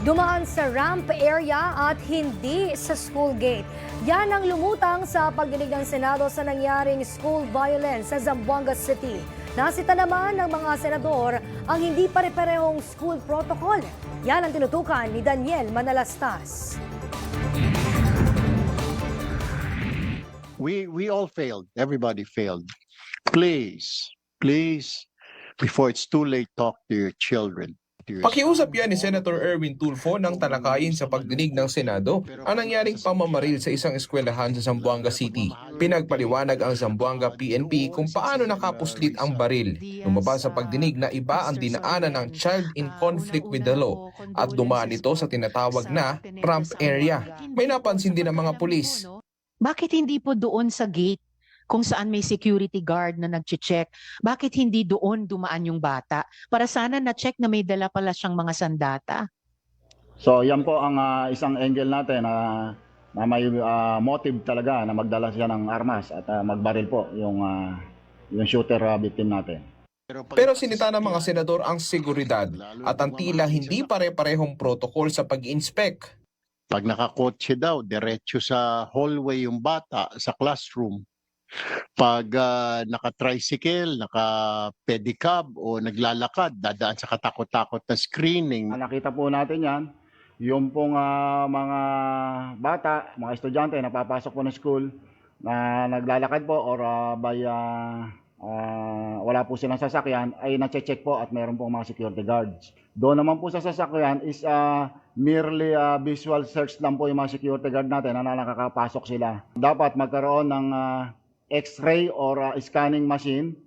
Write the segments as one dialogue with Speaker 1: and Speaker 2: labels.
Speaker 1: Dumaan sa ramp area at hindi sa school gate. Yan ang lumutang sa pagdinig ng Senado sa nangyaring school violence sa Zamboanga City. Nasita naman ng mga senador ang hindi pare-parehong school protocol. Yan ang tinutukan ni Daniel Manalastas.
Speaker 2: We all failed. Everybody failed. Please, before it's too late, talk to your children.
Speaker 3: Pakiusap yan ni Senator Erwin Tulfo nang talakayin sa pagdinig ng Senado ang nangyaring pamamaril sa isang eskwelahan sa Zamboanga City. Pinagpaliwanag ang Zamboanga PNP kung paano nakapuslit ang baril. Lumabas sa pagdinig na iba ang dinaanan ng child in conflict with the law at dumaan ito sa tinatawag na ramp area. May napansin din ang mga pulis.
Speaker 4: Bakit hindi po doon sa gate kung saan may security guard na nag-check? Bakit hindi doon dumaan yung bata? Para sana na-check na may dala pala siyang mga sandata.
Speaker 5: So yan po ang isang angle natin na may motive talaga na magdala siya ng armas at magbaril po yung shooter victim natin.
Speaker 3: Pero sinita ng mga senador ang seguridad at ang tila hindi pare-parehong protocol sa pag-inspect.
Speaker 2: Pag nakakotse daw, diretso sa hallway yung bata sa classroom. Pag naka-tricycle, naka-pedicab o naglalakad, dadaan sa katakot-takot na screening.
Speaker 5: Nakita po natin yan, yung pong mga bata, mga estudyante na papasok po ng school na naglalakad po or wala po silang sasakyan ay na-check po at meron pong mga security guards. Doon naman po sa sasakyan is merely visual search lang po yung mga security guard natin na nakakapasok sila. Dapat magkaroon ng X-ray or scanning machine.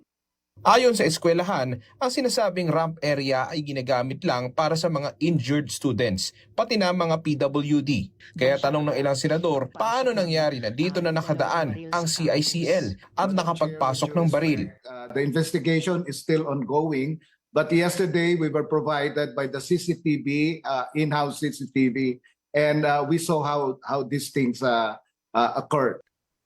Speaker 3: Ayon sa eskwelahan, ang sinasabing ramp area ay ginagamit lang para sa mga injured students, pati na mga PWD. Kaya tanong ng ilang senador, paano nangyari na dito na nakadaan ang CICL at nakapagpasok ng baril?
Speaker 6: The investigation is still ongoing, but yesterday we were provided by the CCTV, in-house CCTV, and we saw how these things occurred.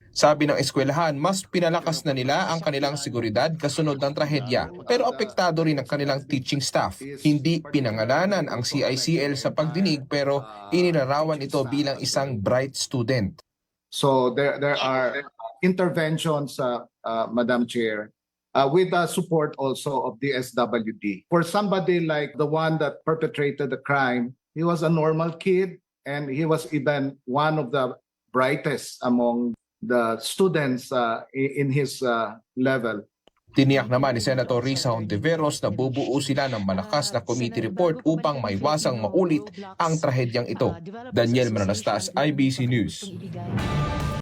Speaker 3: Sabi ng eskwelahan, mas pinalakas na nila ang kanilang seguridad kasunod ng trahedya, pero apektado rin ang kanilang teaching staff. Hindi pinangalanan ang CICL sa pagdinig pero inilarawan ito bilang isang bright student.
Speaker 6: So there are interventions, Madam Chair, with the support also of the SWD. For somebody like the one that perpetrated the crime, he was a normal kid and he was even one of the brightest among the students in his level.
Speaker 3: Tiniyak naman ni Senator Risa Hontiveros na bubuo sila ng malakas na committee report upang maiwasang maulit ang trahedyang ito. Daniel Manalastas, IBC News.